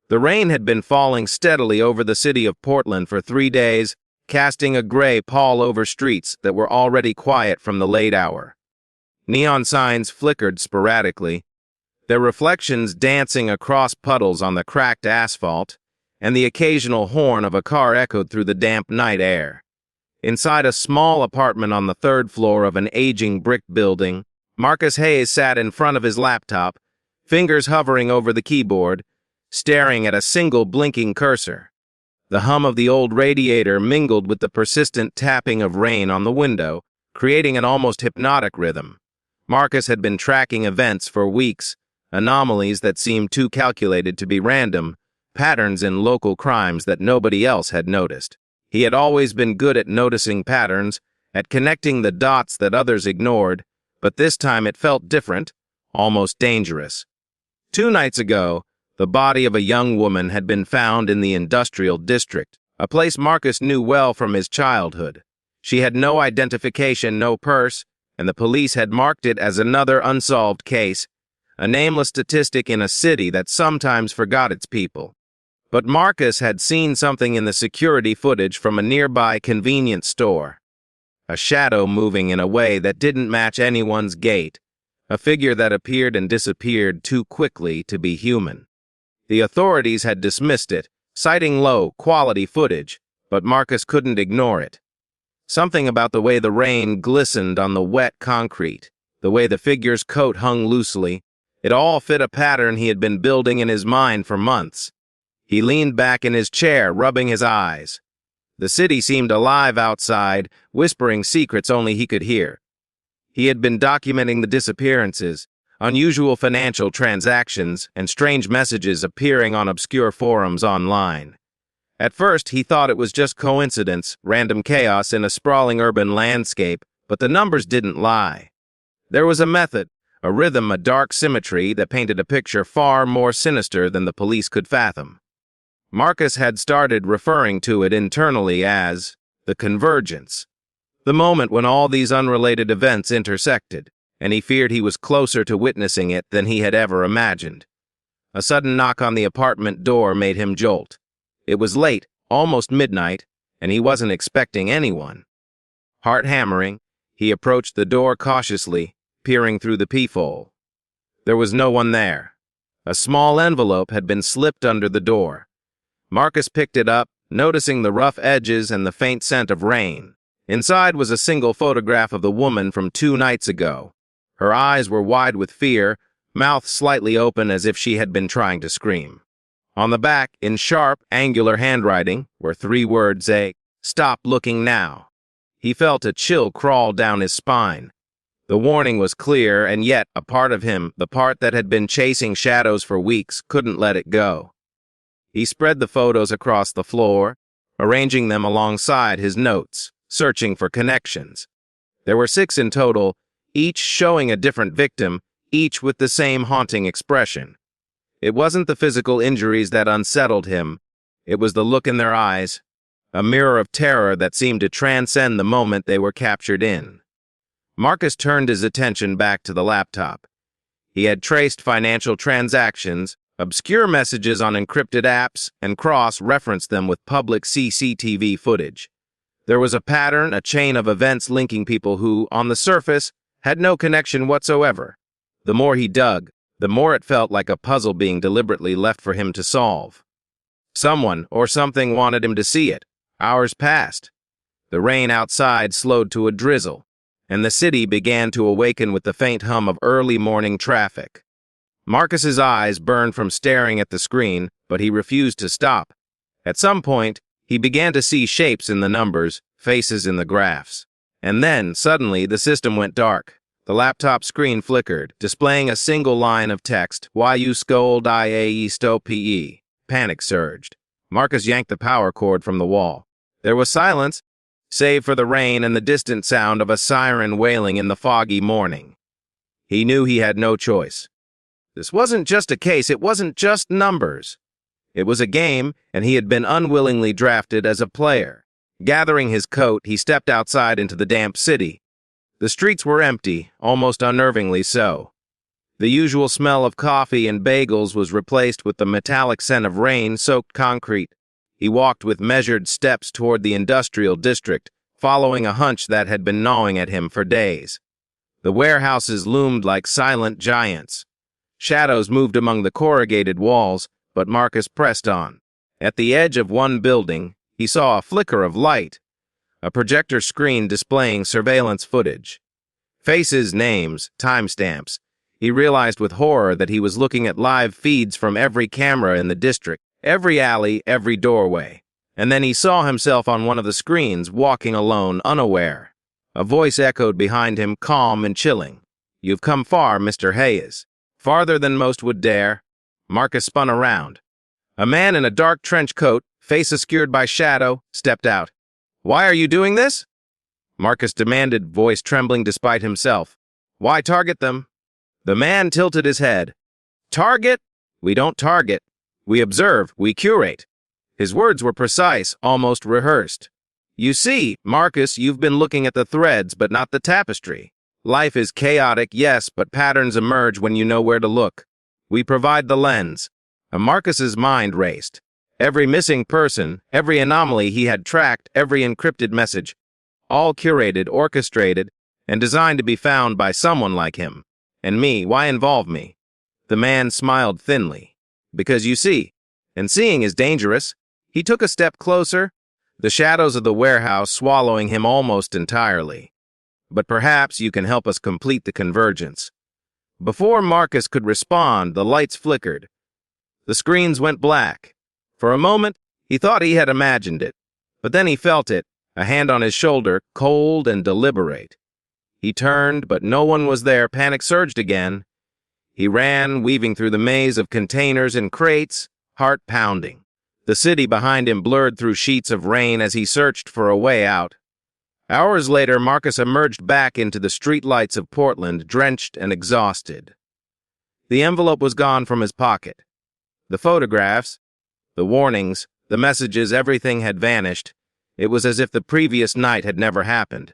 The rain had been falling steadily over the city of Portland for 3 days, casting a gray pall over streets that were already quiet from the late hour. Neon signs flickered sporadically, their reflections dancing across puddles on the cracked asphalt, and the occasional horn of a car echoed through the damp night air. Inside a small apartment on the 3rd floor of an aging brick building, Marcus Hayes sat in front of his laptop, fingers hovering over the keyboard, staring at a single blinking cursor. The hum of the old radiator mingled with the persistent tapping of rain on the window, creating an almost hypnotic rhythm. Marcus had been tracking events for weeks, anomalies that seemed too calculated to be random, patterns in local crimes that nobody else had noticed. He had always been good at noticing patterns, at connecting the dots that others ignored, but this time it felt different, almost dangerous. 2 nights ago, the body of a young woman had been found in the industrial district, a place Marcus knew well from his childhood. She had no identification, no purse, and the police had marked it as another unsolved case, a nameless statistic in a city that sometimes forgot its people. But Marcus had seen something in the security footage from a nearby convenience store. A shadow moving in a way that didn't match anyone's gait, a figure that appeared and disappeared too quickly to be human. The authorities had dismissed it, citing low-quality footage, but Marcus couldn't ignore it. Something about the way the rain glistened on the wet concrete, the way the figure's coat hung loosely, it all fit a pattern he had been building in his mind for months. He leaned back in his chair, rubbing his eyes. The city seemed alive outside, whispering secrets only he could hear. He had been documenting the disappearances, unusual financial transactions, and strange messages appearing on obscure forums online. At first, he thought it was just coincidence, random chaos in a sprawling urban landscape, but the numbers didn't lie. There was a method, a rhythm, a dark symmetry that painted a picture far more sinister than the police could fathom. Marcus had started referring to it internally as the Convergence, the moment when all these unrelated events intersected, and he feared he was closer to witnessing it than he had ever imagined. A sudden knock on the apartment door made him jolt. It was late, almost midnight, and he wasn't expecting anyone. Heart hammering, he approached the door cautiously, peering through the peephole. There was no one there. A small envelope had been slipped under the door. Marcus picked it up, noticing the rough edges and the faint scent of rain. Inside was a single photograph of the woman from 2 nights ago. Her eyes were wide with fear, mouth slightly open as if she had been trying to scream. On the back, in sharp, angular handwriting, were 3 words, "Stop looking now." He felt a chill crawl down his spine. The warning was clear, and yet a part of him, the part that had been chasing shadows for weeks, couldn't let it go. He spread the photos across the floor, arranging them alongside his notes, searching for connections. There were 6 in total, each showing a different victim, each with the same haunting expression. It wasn't the physical injuries that unsettled him, it was the look in their eyes, a mirror of terror that seemed to transcend the moment they were captured in. Marcus turned his attention back to the laptop. He had traced financial transactions, obscure messages on encrypted apps, and cross-referenced them with public CCTV footage. There was a pattern, a chain of events linking people who, on the surface, had no connection whatsoever. The more he dug, the more it felt like a puzzle being deliberately left for him to solve. Someone or something wanted him to see it. Hours passed. The rain outside slowed to a drizzle, and the city began to awaken with the faint hum of early morning traffic. Marcus's eyes burned from staring at the screen, but he refused to stop. At some point, he began to see shapes in the numbers, faces in the graphs. And then, suddenly, the system went dark. The laptop screen flickered, displaying a single line of text, "Why you scold IAE sto PE." Panic surged. Marcus yanked the power cord from the wall. There was silence, save for the rain and the distant sound of a siren wailing in the foggy morning. He knew he had no choice. This wasn't just a case, it wasn't just numbers. It was a game, and he had been unwillingly drafted as a player. Gathering his coat, he stepped outside into the damp city. The streets were empty, almost unnervingly so. The usual smell of coffee and bagels was replaced with the metallic scent of rain-soaked concrete. He walked with measured steps toward the industrial district, following a hunch that had been gnawing at him for days. The warehouses loomed like silent giants. Shadows moved among the corrugated walls, but Marcus pressed on. At the edge of one building, he saw a flicker of light, a projector screen displaying surveillance footage. Faces, names, timestamps. He realized with horror that he was looking at live feeds from every camera in the district, every alley, every doorway. And then he saw himself on one of the screens, walking alone, unaware. A voice echoed behind him, calm and chilling. "You've come far, Mr. Hayes. Farther than most would dare." Marcus spun around. A man in a dark trench coat, face obscured by shadow, stepped out. "Why are you doing this?" Marcus demanded, voice trembling despite himself. "Why target them?" The man tilted his head. "Target? We don't target. We observe, we curate." His words were precise, almost rehearsed. "You see, Marcus, you've been looking at the threads, but not the tapestry. Life is chaotic, yes, but patterns emerge when you know where to look. We provide the lens." Marcus's mind raced. Every missing person, every anomaly he had tracked, every encrypted message, all curated, orchestrated, and designed to be found by someone like him. And me, why involve me? The man smiled thinly. "Because you see, and seeing is dangerous." He took a step closer, the shadows of the warehouse swallowing him almost entirely. "But perhaps you can help us complete the convergence." Before Marcus could respond, the lights flickered. The screens went black. For a moment, he thought he had imagined it, but then he felt it, a hand on his shoulder, cold and deliberate. He turned, but no one was there. Panic surged again. He ran, weaving through the maze of containers and crates, heart pounding. The city behind him blurred through sheets of rain as he searched for a way out. Hours later, Marcus emerged back into the streetlights of Portland, drenched and exhausted. The envelope was gone from his pocket. The photographs, the warnings, the messages, everything had vanished. It was as if the previous night had never happened.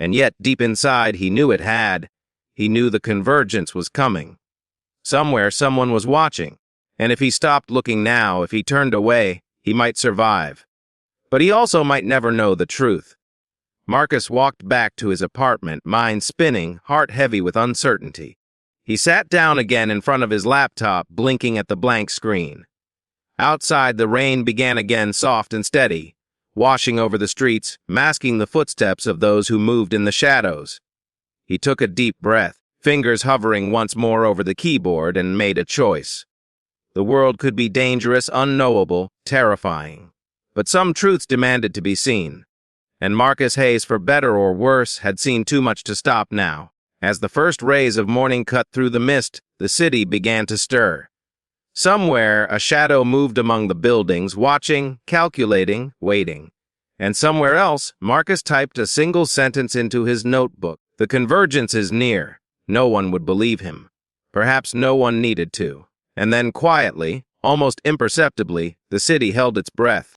And yet, deep inside, he knew it had. He knew the convergence was coming. Somewhere, someone was watching. And if he stopped looking now, if he turned away, he might survive. But he also might never know the truth. Marcus walked back to his apartment, mind spinning, heart heavy with uncertainty. He sat down again in front of his laptop, blinking at the blank screen. Outside, the rain began again, soft and steady, washing over the streets, masking the footsteps of those who moved in the shadows. He took a deep breath, fingers hovering once more over the keyboard, and made a choice. The world could be dangerous, unknowable, terrifying. But some truths demanded to be seen. And Marcus Hayes, for better or worse, had seen too much to stop now. As the first rays of morning cut through the mist, the city began to stir. Somewhere, a shadow moved among the buildings, watching, calculating, waiting. And somewhere else, Marcus typed a single sentence into his notebook. "The convergence is near." No one would believe him. Perhaps no one needed to. And then quietly, almost imperceptibly, the city held its breath.